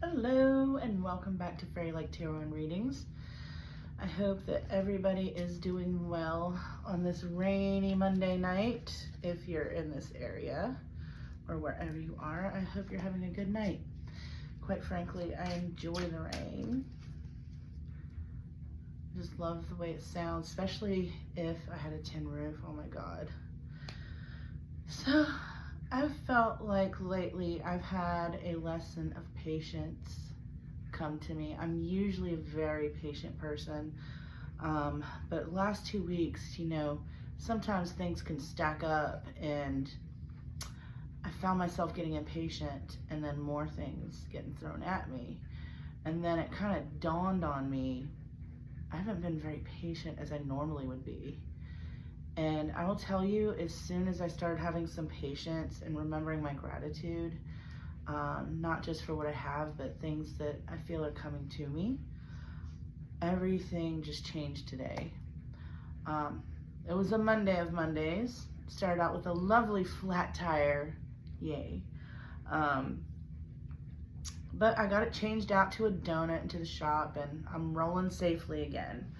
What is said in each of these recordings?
Hello and welcome back to Fairy Like Tarot and Readings. I hope that everybody is doing well on this rainy Monday night. If you're in this area or wherever you are, I hope you're having a good night. Quite frankly, I enjoy the rain. I just love the way it sounds, especially if I had a tin roof. Oh my God. So I've felt like lately I've had a lesson of patience come to me. I'm usually a very patient person, but last 2 weeks, sometimes things can stack up and I found myself getting impatient and then more things getting thrown at me. And then it kind of dawned on me, I haven't been very patient as I normally would be. And I will tell you, as soon as I started having some patience and remembering my gratitude, not just for what I have, but things that I feel are coming to me, everything just changed today. It was a Monday of Mondays. Started out with a lovely flat tire, yay. But I got it changed out to a donut into the shop and I'm rolling safely again.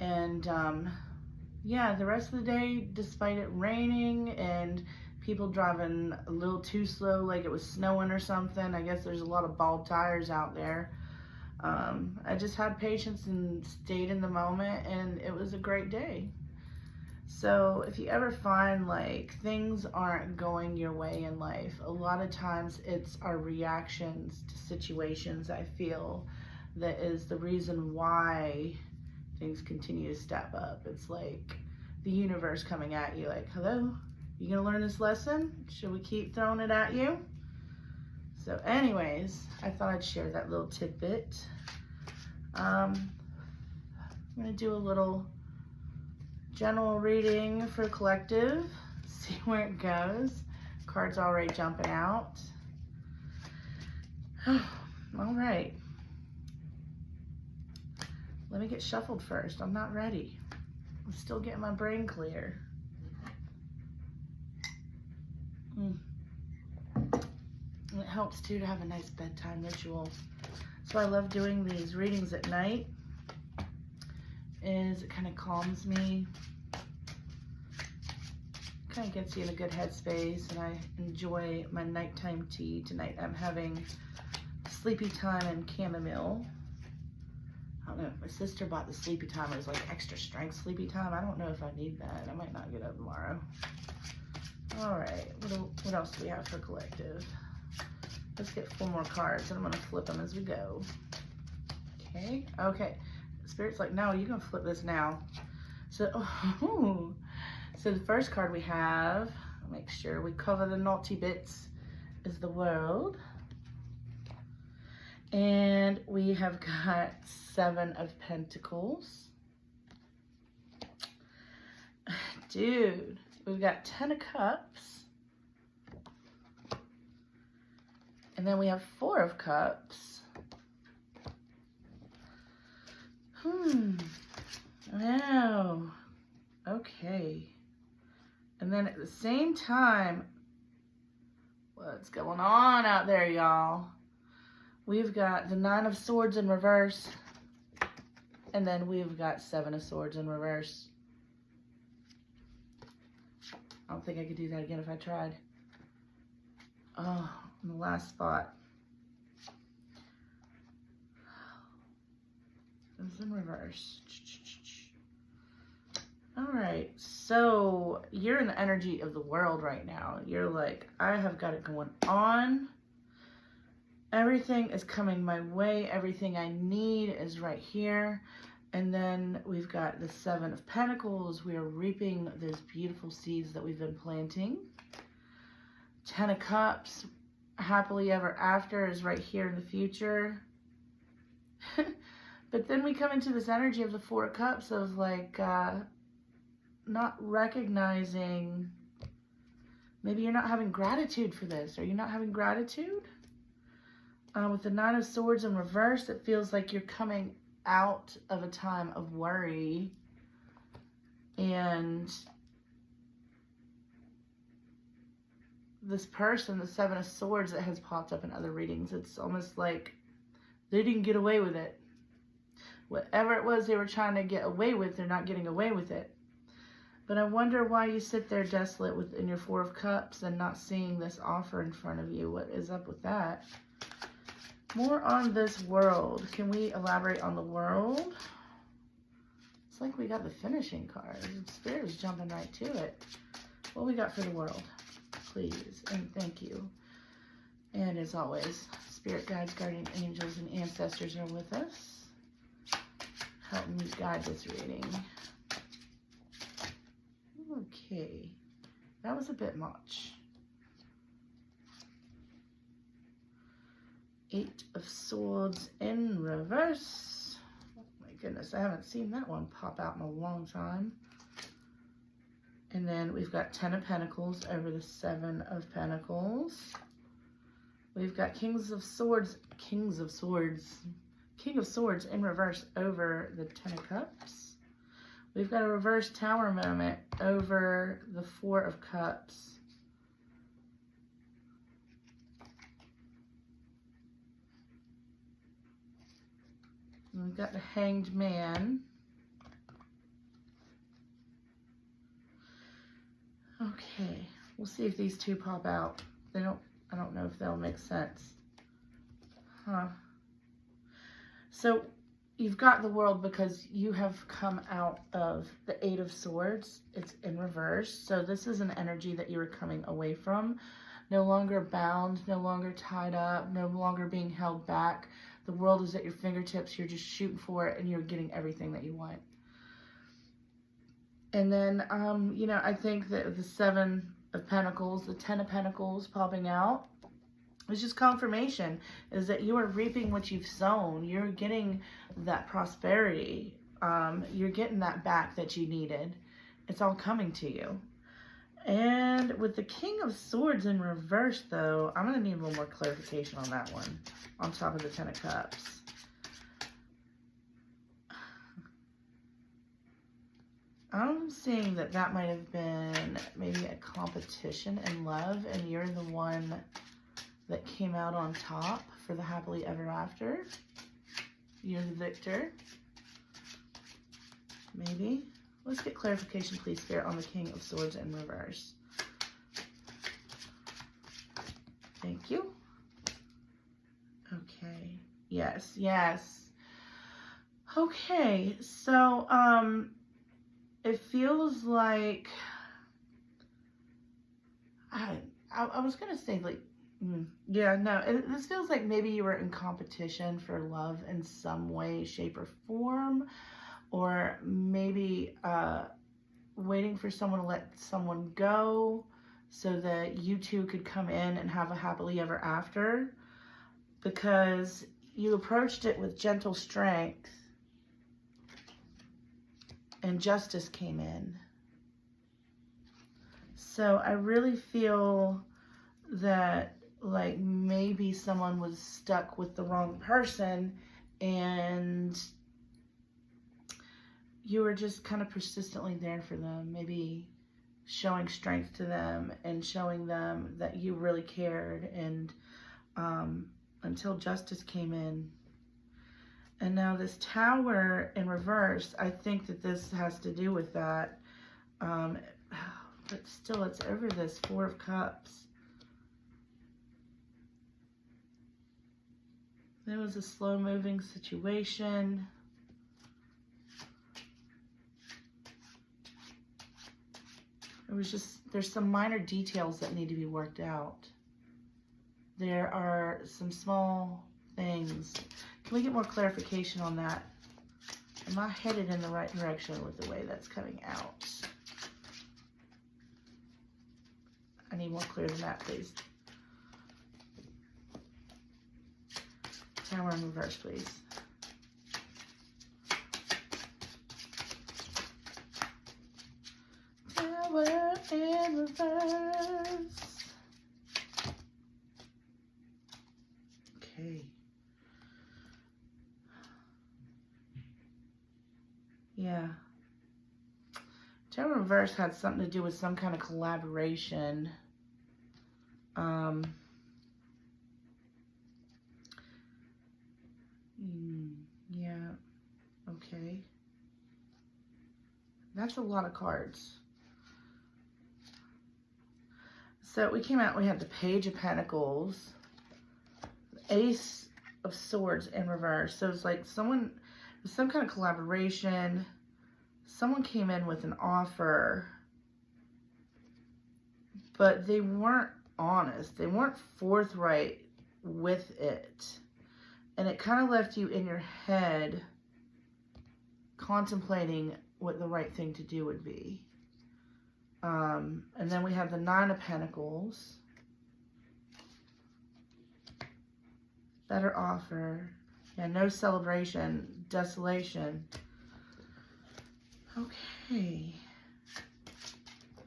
And yeah, the rest of the day, despite it raining and people driving a little too slow like it was snowing or something, I guess there's a lot of bald tires out there. I just had patience and stayed in the moment, and it was a great day. So if you ever find like things aren't going your way in life, a lot of times it's our reactions to situations, I feel, that is the reason why things continue to step up. It's like the universe coming at you like, hello, you gonna learn this lesson? Should we keep throwing it at you? So anyways, I thought I'd share that little tidbit. I'm gonna do a little general reading for collective, see where it goes. Cards already jumping out. All right. Let me get shuffled first. I'm not ready. I'm still getting my brain clear. And it helps too to have a nice bedtime ritual. So I love doing these readings at night. It kind of calms me, kind of gets you in a good headspace, and I enjoy my nighttime tea. Tonight I'm having sleepy time and chamomile. I don't know, my sister bought the sleepy time. It was like extra strength sleepy time. I don't know if I need that. I might not get up tomorrow. All right, what else do we have for collective? Let's get 4 more cards, and I'm gonna flip them as we go. Okay. Spirit's like, no, you can flip this now. So, so the first card we have, make sure we cover the naughty bits, is the World. And we have got 7 of Pentacles. Dude, we've got 10 of Cups. And then we have 4 of Cups. Wow. Okay. And then at the same time, what's going on out there, y'all? We've got the 9 of Swords in reverse. And then we've got 7 of Swords in reverse. I don't think I could do that again if I tried. Oh, in the last spot. It's in reverse. All right, so you're in the energy of the World right now. You're like, I have got it going on. Everything is coming my way. Everything I need is right here. And then we've got the 7 of Pentacles. We are reaping those beautiful seeds that we've been planting. 10 of Cups, happily ever after, is right here in the future. But then we come into this energy of the 4 of Cups of like not recognizing, maybe you're not having gratitude for this. Are you not having gratitude? With the 9 of Swords in reverse, it feels like you're coming out of a time of worry and this person, the Seven of Swords, that has popped up in other readings. It's almost like they didn't get away with it. Whatever it was they were trying to get away with, they're not getting away with it. But I wonder why you sit there desolate in your Four of Cups and not seeing this offer in front of you. What is up with that? More on this World. Can we elaborate on the World? It's like we got the finishing card. Spirit is jumping right to it. What we got for the World? Please and thank you. And as always, Spirit guides, guardian angels, and ancestors are with us. Help me guide this reading. Okay, that was a bit much. Eight of Swords in reverse. Oh my goodness, I haven't seen that one pop out in a long time. And then we've got Ten of Pentacles over the Seven of Pentacles. We've got King of Swords in reverse over the Ten of Cups. We've got a reverse Tower moment over the Four of Cups. And we've got the Hanged Man. Okay, we'll see if these two pop out. I don't know if they'll make sense. Huh. So you've got the World because you have come out of the Eight of Swords. It's in reverse. So this is an energy that you were coming away from. No longer bound, no longer tied up, no longer being held back. The World is at your fingertips. You're just shooting for it and you're getting everything that you want. And then, you know, I think that the Seven of Pentacles, the Ten of Pentacles popping out, it's just confirmation, is that you are reaping what you've sown. You're getting that prosperity. You're getting that back that you needed. It's all coming to you. And with the King of Swords in reverse, though, I'm going to need a little more clarification on that one, on top of the Ten of Cups. I'm seeing that that might have been maybe a competition in love, and you're the one that came out on top for the happily ever after. You're the victor. Maybe. Let's get clarification, please, Spirit, on the King of Swords in reverse. Thank you. Okay. Yes, yes. Okay, so, it feels like, I was going to say, like, yeah, no, this feels like maybe you were in competition for love in some way, shape, or form, or maybe waiting for someone to let someone go so that you two could come in and have a happily ever after, because you approached it with gentle strength and justice came in. So I really feel that, like, maybe someone was stuck with the wrong person and you were just kind of persistently there for them, maybe showing strength to them and showing them that you really cared, and until justice came in. And now this Tower in reverse, I think that this has to do with that. But still, it's over this Four of Cups. There was a slow-moving situation. It was just, there's some minor details that need to be worked out. There are some small things. Can we get more clarification on that? Am I headed in the right direction with the way that's coming out? I need more clear than that, please. Tower in reverse, please. Tower in reverse. Okay. Yeah. Tower in reverse had something to do with some kind of collaboration. Yeah, okay. That's a lot of cards. So we came out, we had the Page of Pentacles, Ace of Swords in reverse. So it's like someone, some kind of collaboration. Someone came in with an offer, but they weren't honest. They weren't forthright with it. And it kind of left you in your head contemplating what the right thing to do would be. And then we have the Nine of Pentacles. Better offer. Yeah, no celebration. Desolation. Okay.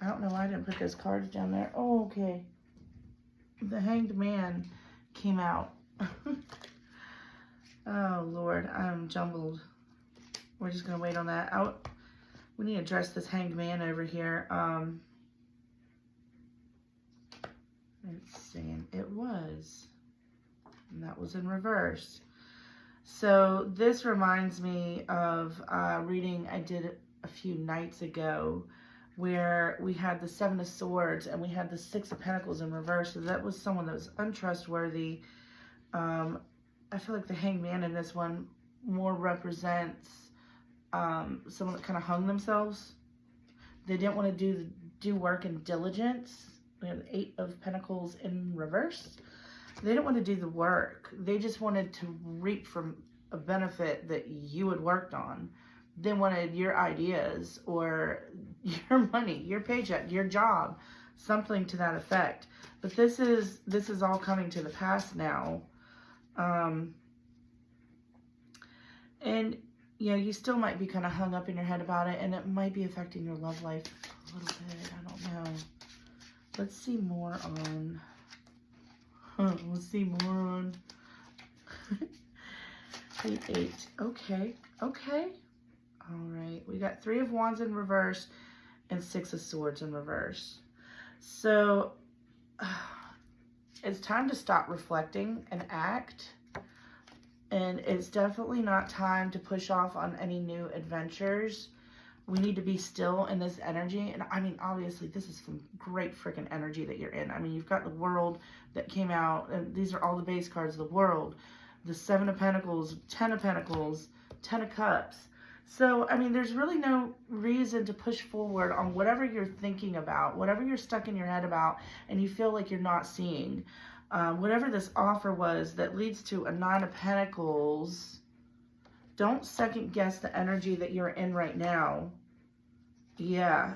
I don't know why I didn't put those cards down there. Oh, okay. The Hanged Man came out. Oh, Lord. I'm jumbled. We're just going to wait on that. We need to address this Hanged Man over here. It's saying it was. And that was in reverse. So this reminds me of reading I did a few nights ago where we had the Seven of Swords and we had the Six of Pentacles in reverse. So that was someone that was untrustworthy. I feel like the Hanged Man in this one more represents someone that kind of hung themselves. They didn't want to do work in diligence. We have the Eight of Pentacles in reverse. They didn't want to do the work. They just wanted to reap from a benefit that you had worked on. They wanted your ideas or your money, your paycheck, your job, something to that effect. But this is all coming to the past now. And you know, you still might be kind of hung up in your head about it, and it might be affecting your love life a little bit. I don't know. Let's see more on. Let's see more on. 8. Okay. Okay. All right. We got 3 of Wands in reverse and 6 of Swords in reverse. So it's time to stop reflecting and act. And it's definitely not time to push off on any new adventures. We need to be still in this energy. And I mean, obviously, this is some great freaking energy that you're in. I mean, you've got the World that came out. And these are all the base cards. The World, the Seven of Pentacles, 10 of Pentacles, 10 of Cups. So, I mean, there's really no reason to push forward on whatever you're thinking about, whatever you're stuck in your head about, and you feel like you're not seeing. Whatever this offer was that leads to a 9 of Pentacles, don't second guess the energy that you're in right now. Yeah.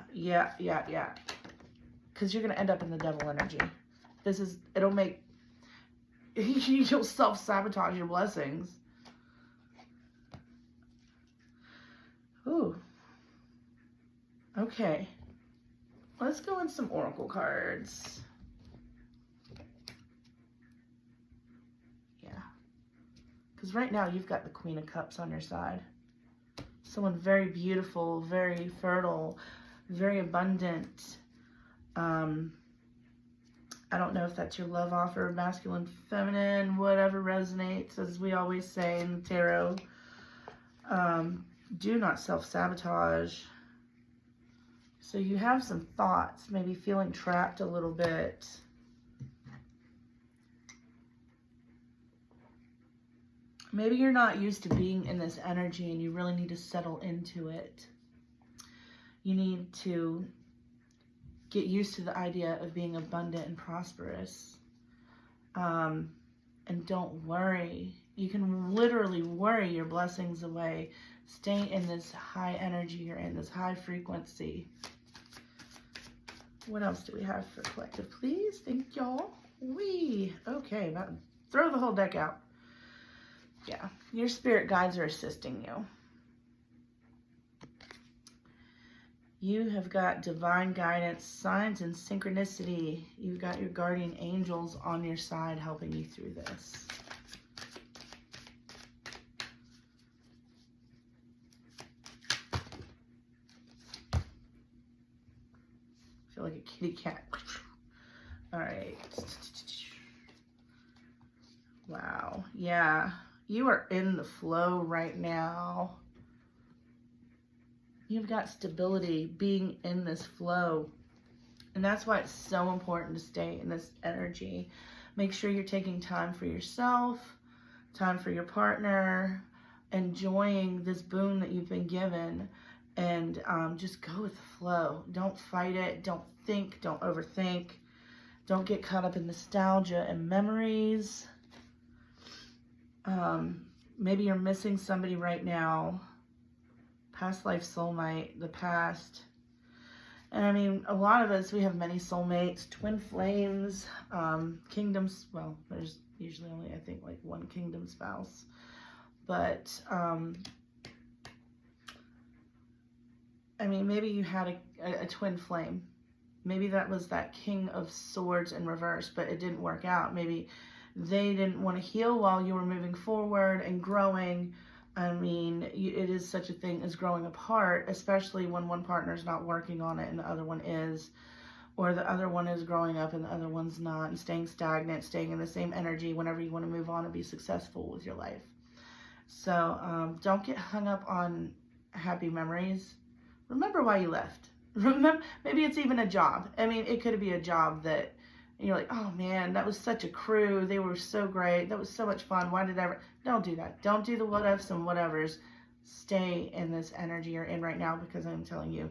Because you're going to end up in the Devil energy. It'll make, you'll self-sabotage your blessings. Ooh. Okay. Let's go in some Oracle cards. Because right now you've got the Queen of Cups on your side. Someone very beautiful, very fertile, very abundant. I don't know if that's your love offer, masculine, feminine, whatever resonates, as we always say in the tarot. Do not self-sabotage. So you have some thoughts, maybe feeling trapped a little bit. Maybe you're not used to being in this energy and you really need to settle into it. You need to get used to the idea of being abundant and prosperous. And don't worry. You can literally worry your blessings away. Stay in this high energy you're in, this high frequency. What else do we have for collective, please? Thank y'all. Okay, about to throw the whole deck out. Yeah, your spirit guides are assisting you. You have got divine guidance, signs, and synchronicity. You've got your guardian angels on your side helping you through this. I feel like a kitty cat. All right. Wow. Yeah. You are in the flow right now. You've got stability being in this flow. And that's why it's so important to stay in this energy. Make sure you're taking time for yourself, time for your partner, enjoying this boon that you've been given, and just go with the flow. Don't fight it. Don't think. Don't overthink. Don't get caught up in nostalgia and memories. Maybe you're missing somebody right now. Past life soulmate, the past. And I mean, a lot of us, we have many soulmates, twin flames, kingdoms. Well, there's usually only, I think, like one kingdom spouse. But, I mean, maybe you had a twin flame. Maybe that was that King of Swords in reverse, but it didn't work out. Maybe they didn't want to heal while you were moving forward and growing. I mean, it is such a thing as growing apart, especially when one partner is not working on it and the other one is, or the other one is growing up and the other one's not, and staying stagnant, staying in the same energy whenever you want to move on and be successful with your life. So don't get hung up on happy memories. Remember why you left. Remember, maybe it's even a job. I mean, it could be a job that you're like, oh man, that was such a crew. They were so great. That was so much fun. Why did I ever? Don't do that. Don't do the what ifs and whatevers. Stay in this energy you're in right now, because I'm telling you,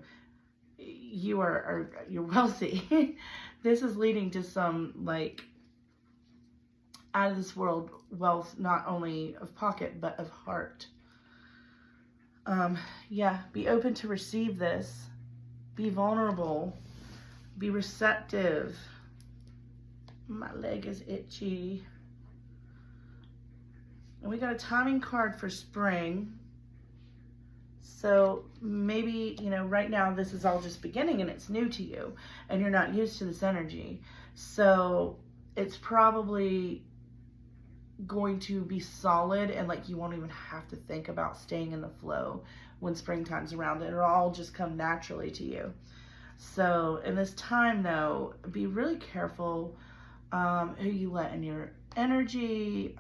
you're wealthy. This is leading to some like out of this world wealth, not only of pocket, but of heart. Yeah, be open to receive this. Be vulnerable. Be receptive. My leg is itchy. And we got a timing card for spring. So maybe, you know, right now this is all just beginning and it's new to you and you're not used to this energy. So it's probably going to be solid and like you won't even have to think about staying in the flow when springtime's around. It'll all just come naturally to you. So in this time though, be really careful who you let in your energy.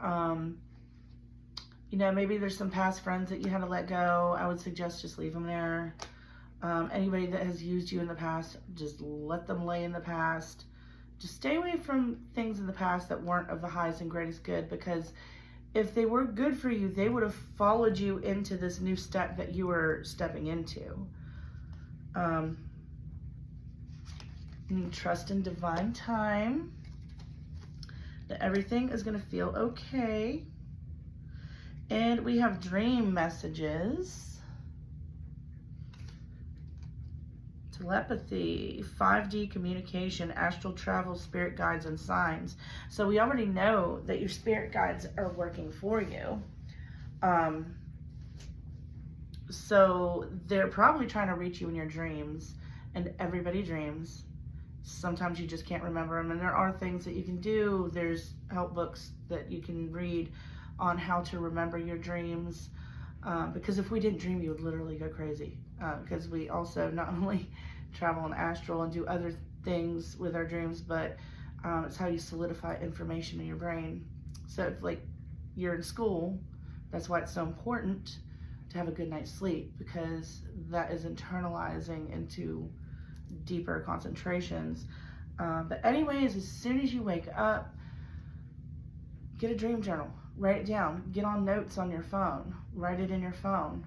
You know, maybe there's some past friends that you had to let go. I would suggest just leave them there. Anybody that has used you in the past, just let them lay in the past. Just stay away from things in the past that weren't of the highest and greatest good, because if they were good for you, they would have followed you into this new step that you were stepping into. Trust in divine time, that everything is going to feel okay. And we have dream messages, telepathy, 5D communication, astral travel, spirit guides, and signs. So we already know that your spirit guides are working for you. So they're probably trying to reach you in your dreams, and everybody dreams. Sometimes you just can't remember them, and there are things that you can do. There's help books that you can read on how to remember your dreams, because if we didn't dream, you would literally go crazy, because we also not only travel in astral and do other things with our dreams, but it's how you solidify information in your brain. So if like you're in school, that's why it's so important to have a good night's sleep, because that is internalizing into deeper concentrations. But anyways, as soon as you wake up, get a dream journal, write it down, get on notes on your phone, write it in your phone,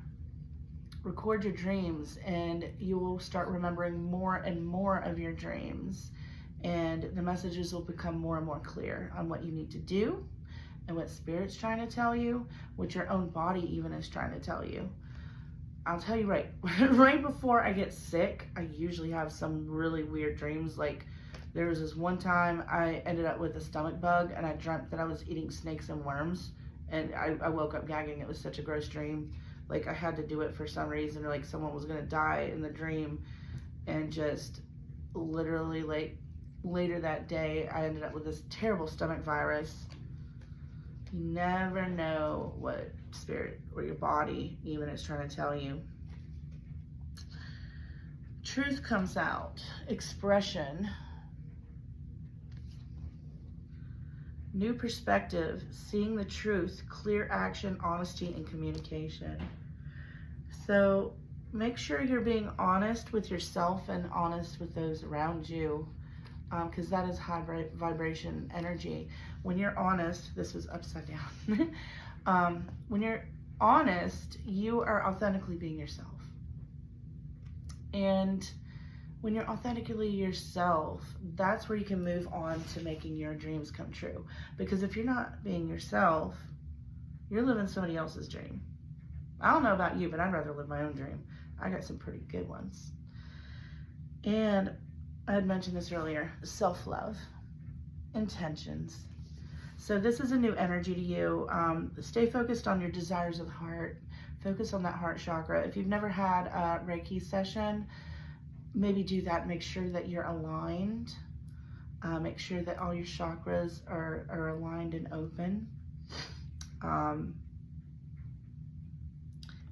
record your dreams, and you will start remembering more and more of your dreams, and the messages will become more and more clear on what you need to do and what spirit's trying to tell you, what your own body even is trying to tell you. I'll tell you right before I get sick, I usually have some really weird dreams. Like there was this one time I ended up with a stomach bug, and I dreamt that I was eating snakes and worms, and I woke up gagging. It was such a gross dream. Like I had to do it for some reason, or like someone was gonna die in the dream, and just literally like later that day I ended up with this terrible stomach virus. You never know what spirit or your body even is trying to tell you. Truth comes out, expression. New perspective, seeing the truth, clear action, honesty, and communication. So make sure you're being honest with yourself and honest with those around you, because that is high vibration energy. When you're honest, this was upside down. When you're honest, you are authentically being yourself. And when you're authentically yourself, that's where you can move on to making your dreams come true. Because if you're not being yourself, you're living somebody else's dream. I don't know about you, but I'd rather live my own dream. I got some pretty good ones. And I had mentioned this earlier, self-love, intentions. So this is a new energy to you. Stay focused on your desires of the heart. Focus on that heart chakra. If you've never had a Reiki session, maybe do that. Make sure that you're aligned. Make sure that all your chakras are aligned and open.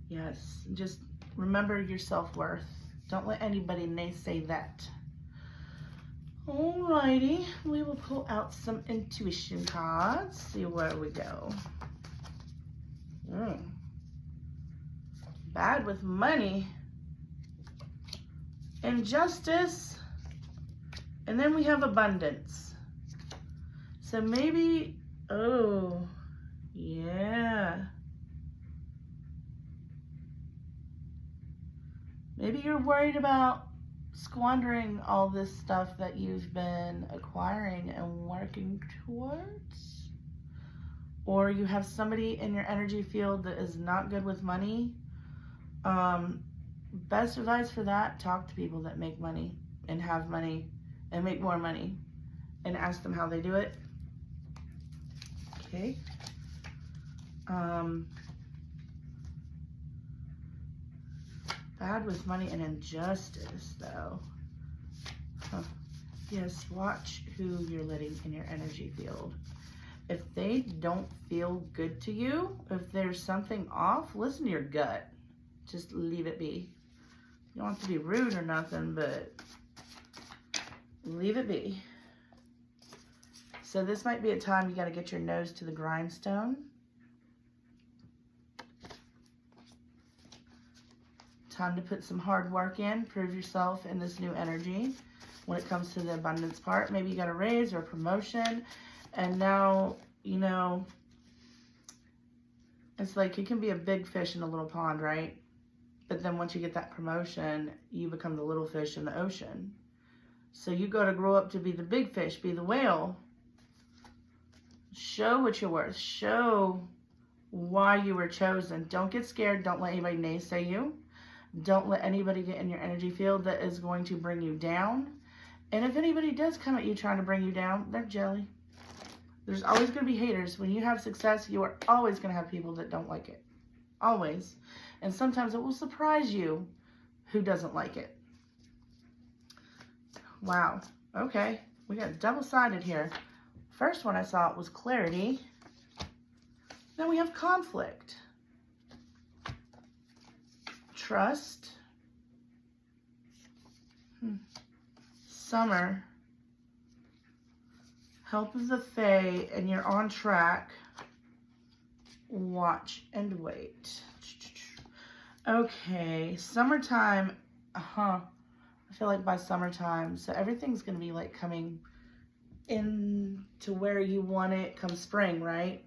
Yes, just remember your self-worth. Don't let anybody naysay that. Alrighty, we will pull out some intuition cards. See where we go. Bad with money. Injustice, and then we have abundance. So maybe, oh, yeah. Maybe you're worried about squandering all this stuff that you've been acquiring and working towards. Or you have somebody in your energy field that is not good with money. Best advice for that, talk to people that make money and have money and make more money and ask them how they do it. Okay. Bad with money and injustice, though. Yes, watch who you're letting in your energy field. If they don't feel good to you, if there's something off, listen to your gut. Just leave it be. You don't have to be rude or nothing, but leave it be. So this might be a time you got to get your nose to the grindstone. Time to put some hard work in, prove yourself in this new energy. When it comes to the abundance part, maybe you got a raise or a promotion, and now, you know, it's like you can be a big fish in a little pond, right? But then once you get that promotion, you become the little fish in the ocean. So you got to grow up to be the big fish, be the whale. Show what you're worth. Show why you were chosen. Don't get scared. Don't let anybody naysay you. Don't let anybody get in your energy field that is going to bring you down. And if anybody does come at you trying to bring you down, they're jelly. There's always going to be haters. When you have success, you are always going to have people that don't like it. Always. And sometimes it will surprise you who doesn't like it. Wow. Okay. We got double-sided here. First one I saw was clarity. Then we have conflict. Trust. Summer. Help of the Fae, and you're on track. Watch and wait. Okay, summertime. I feel like by summertime, so everything's gonna be like coming in to where you want it come spring, right?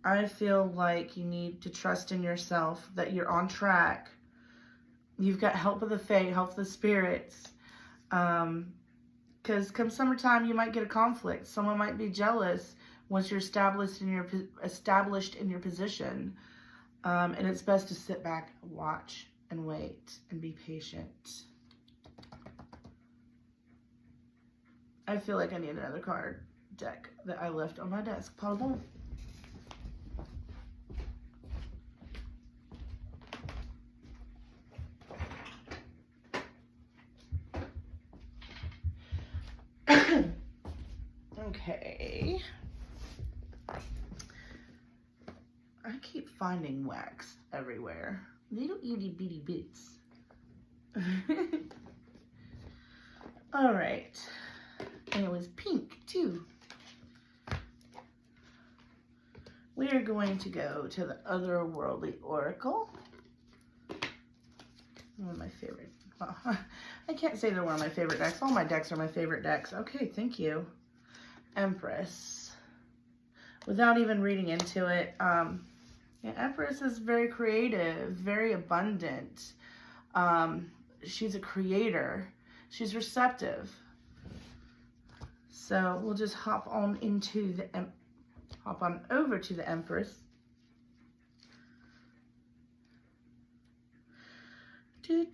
I feel like you need to trust in yourself, that you're on track. You've got help of the Fae, help of the spirits. Because come summertime, you might get a conflict. Someone might be jealous once you're established in your position. And it's best to sit back, watch, and wait, and be patient. I feel like I need another card deck that I left on my desk. Pardon. Okay. I keep finding wax everywhere. Little itty bitty bits. All right. And it was pink too. We are going to go to the Otherworldly Oracle. One of my favorite. Well, I can't say they're one of my favorite decks. All my decks are my favorite decks. Okay, thank you. Empress. Without even reading into it, yeah, Empress is very creative, very abundant. She's a creator. She's receptive. So we'll just hop on over to the Empress. The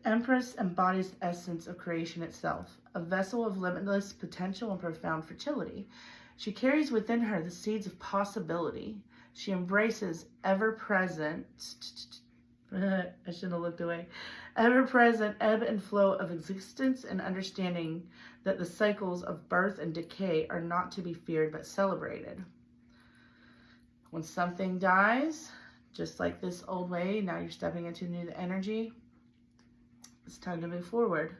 Empress embodies the essence of creation itself, a vessel of limitless potential and profound fertility. She carries within her the seeds of possibility. She embraces ever-present, I shouldn't have looked away, ever-present ebb and flow of existence, and understanding that the cycles of birth and decay are not to be feared but celebrated. When something dies, just like this old way, now you're stepping into new energy, it's time to move forward.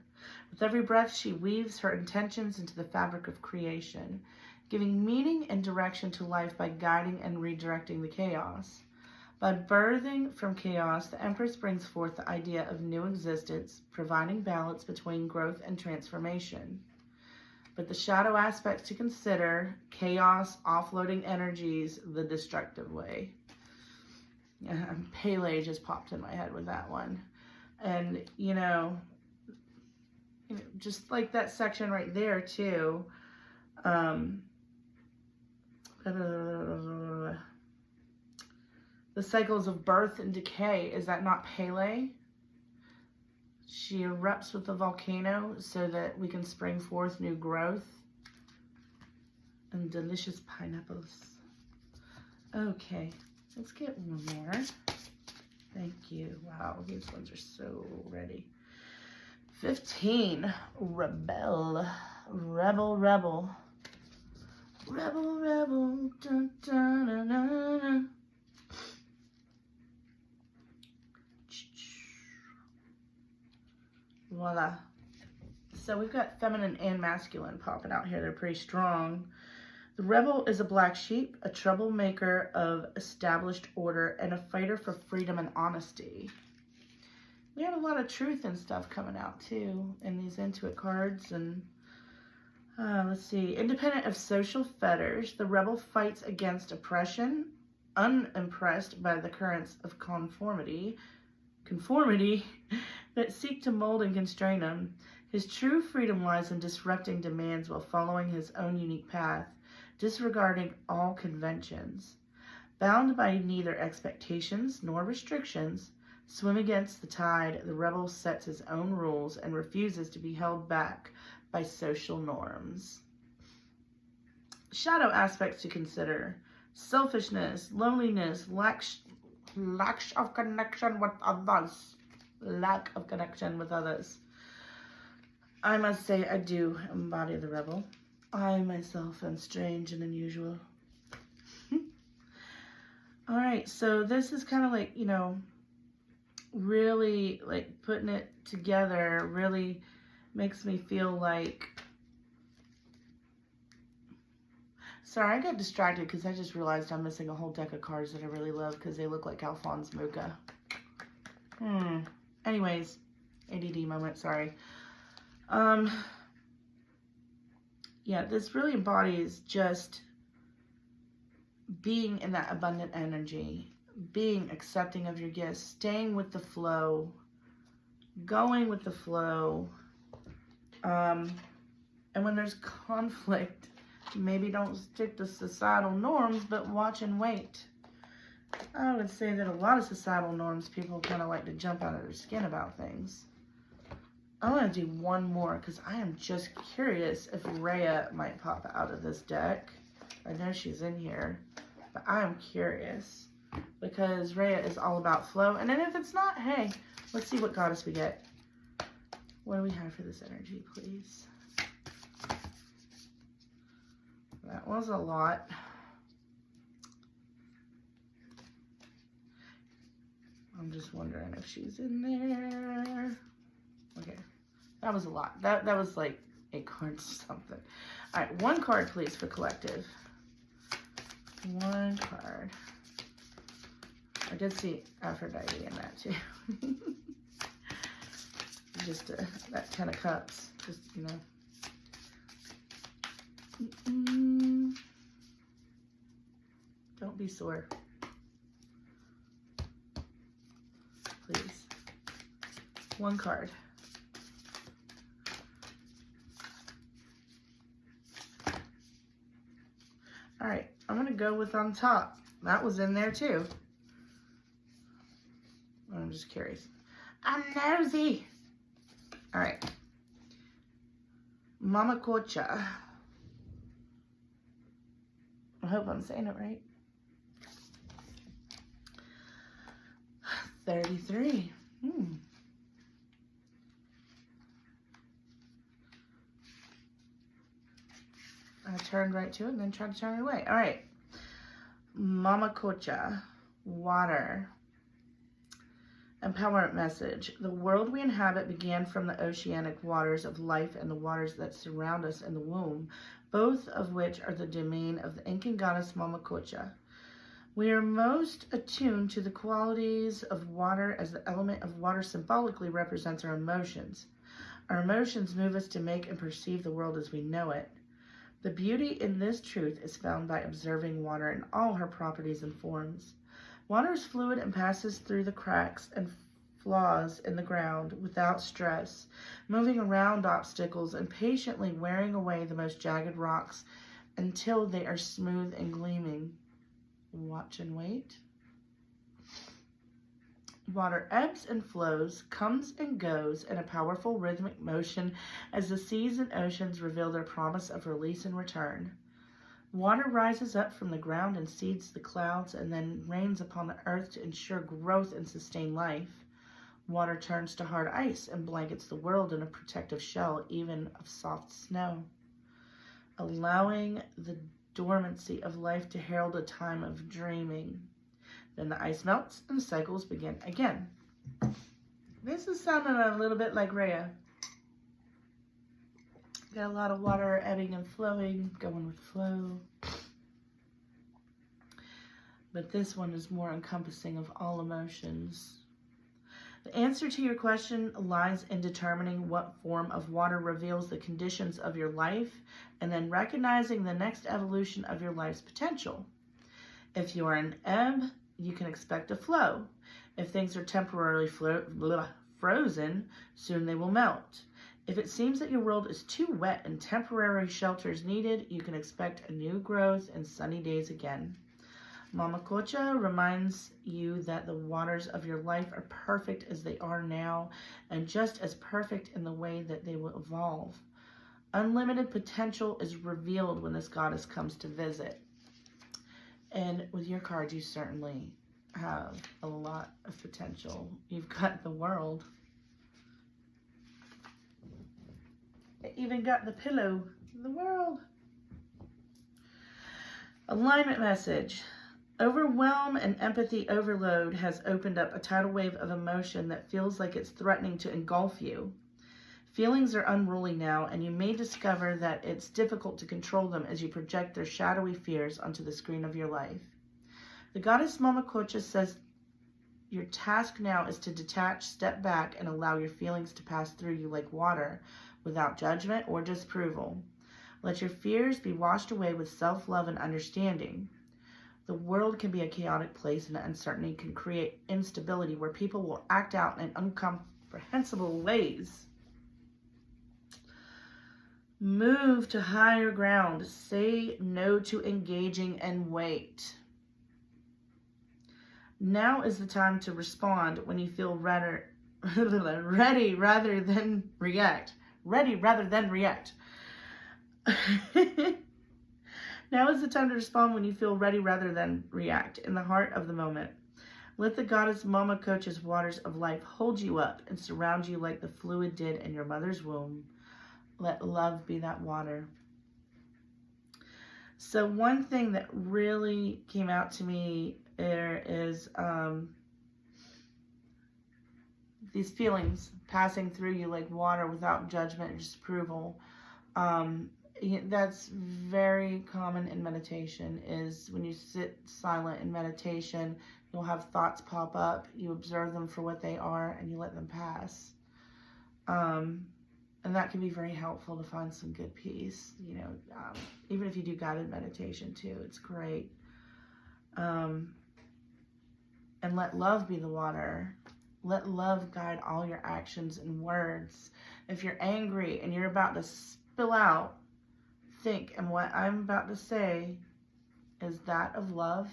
With every breath, she weaves her intentions into the fabric of creation, giving meaning and direction to life by guiding and redirecting the chaos. By birthing from chaos, the Empress brings forth the idea of new existence, providing balance between growth and transformation. But the shadow aspects to consider: chaos, offloading energies, the destructive way. Yeah, Pele just popped in my head with that one. And, you know, just like that section right there, too. The cycles of birth and decay. Is that not Pele? She erupts with the volcano so that we can spring forth new growth and delicious pineapples. Okay, let's get one more. Thank you. Wow, these ones are so ready. 15. Rebel. Rebel, rebel. Rebel, rebel. Dun, dun, dun, dun, dun. Voila. So we've got feminine and masculine popping out here. They're pretty strong. The rebel is a black sheep, a troublemaker of established order, and a fighter for freedom and honesty. We have a lot of truth and stuff coming out too in these Intuit cards. And let's see. Independent of social fetters, the rebel fights against oppression, unimpressed by the currents of conformity that seek to mold and constrain him. His true freedom lies in disrupting demands while following his own unique path, disregarding all conventions. Bound by neither expectations nor restrictions, swim against the tide, the rebel sets his own rules and refuses to be held back by social norms. Shadow aspects to consider: selfishness, loneliness, lack of connection with others. Lack of connection with others. I must say I do embody the rebel. I myself am strange and unusual. All right, so this is kind of like, you know, really like putting it together really makes me feel like, sorry, I got distracted because I just realized I'm missing a whole deck of cards that I really love because they look like Alphonse Mucha. Anyways, ADD moment, sorry. Yeah, this really embodies just being in that abundant energy, being accepting of your gifts, staying with the flow, going with the flow. And when there's conflict, maybe don't stick to societal norms, but watch and wait. I would say that a lot of societal norms, people kind of like to jump out of their skin about things. I want to do one more because I am just curious if Rhea might pop out of this deck. I know she's in here, but I am curious because Rhea is all about flow. And then if it's not, hey, let's see what goddess we get. What do we have for this energy, please? That was a lot. I'm just wondering if she's in there. Okay. That was a lot. That was like acorns something. All right, one card, please, for collective. One card. I did see Aphrodite in that, too. Just that 10 of Cups. Just, you know. Don't be sore. Please. One card. All right, I'm going to go with on top. That was in there too. I'm just curious. I'm nosy. All right. Mama Kocha. I hope I'm saying it right. 33. I turned right to it and then tried to turn it away. All right. Mama Kocha. Water. Empowerment message. The world we inhabit began from the oceanic waters of life and the waters that surround us in the womb, both of which are the domain of the Incan goddess Mama Kocha. We are most attuned to the qualities of water as the element of water symbolically represents our emotions. Our emotions move us to make and perceive the world as we know it. The beauty in this truth is found by observing water in all her properties and forms. Water is fluid and passes through the cracks and flaws in the ground without stress, moving around obstacles and patiently wearing away the most jagged rocks until they are smooth and gleaming. Watch and wait. Water ebbs and flows, comes and goes in a powerful rhythmic motion as the seas and oceans reveal their promise of release and return. Water rises up from the ground and seeds the clouds and then rains upon the earth to ensure growth and sustain life. Water turns to hard ice and blankets the world in a protective shell, even of soft snow, allowing the dormancy of life to herald a time of dreaming. Then the ice melts and cycles begin again. This is sounding a little bit like Rhea. Got a lot of water ebbing and flowing, going with flow. But this one is more encompassing of all emotions. The answer to your question lies in determining what form of water reveals the conditions of your life and then recognizing the next evolution of your life's potential. If you are an ebb, you can expect a flow. If things are temporarily frozen, soon they will melt. If it seems that your world is too wet and temporary shelter is needed, you can expect a new growth and sunny days again. Mama Kocha reminds you that the waters of your life are perfect as they are now and just as perfect in the way that they will evolve. Unlimited potential is revealed when this goddess comes to visit. And with your card, you certainly have a lot of potential. You've got the world. It even got the pillow. The world. Alignment message. Overwhelm and empathy overload has opened up a tidal wave of emotion that feels like it's threatening to engulf you. Feelings are unruly now, and you may discover that it's difficult to control them as you project their shadowy fears onto the screen of your life. The goddess Mama Kocha says your task now is to detach, step back, and allow your feelings to pass through you like water, without judgment or disapproval. Let your fears be washed away with self-love and understanding. The world can be a chaotic place, and uncertainty can create instability where people will act out in incomprehensible ways. Move to higher ground. Say no to engaging and wait. Now is the time to respond when you feel ready rather than react. Ready rather than react. Now is the time to respond when you feel ready rather than react, in the heart of the moment. Let the goddess Mama Kocha's waters of life hold you up and surround you like the fluid did in your mother's womb. Let love be that water. So one thing that really came out to me there is these feelings passing through you like water without judgment or disapproval. That's very common in meditation, is when you sit silent in meditation, you'll have thoughts pop up, you observe them for what they are, and you let them pass. And that can be very helpful to find some good peace, even if you do guided meditation too, it's great. And let love be the water. Let love guide all your actions and words. If you're angry and you're about to spill out, think, and what I'm about to say, is that of love?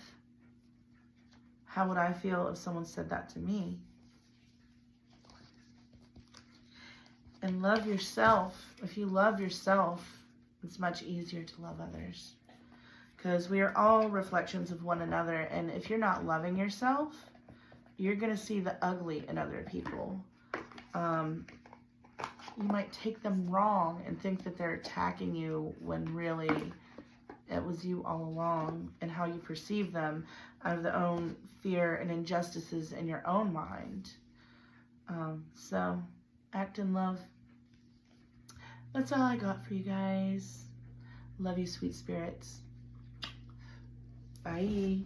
How would I feel if someone said that to me? And love yourself. If you love yourself, it's much easier to love others. Because we are all reflections of one another. And if you're not loving yourself, you're going to see the ugly in other people. You might take them wrong and think that they're attacking you when really it was you all along, and how you perceive them out of their own fear and injustices in your own mind. So act in love. That's all I got for you guys. Love you, sweet spirits. Bye.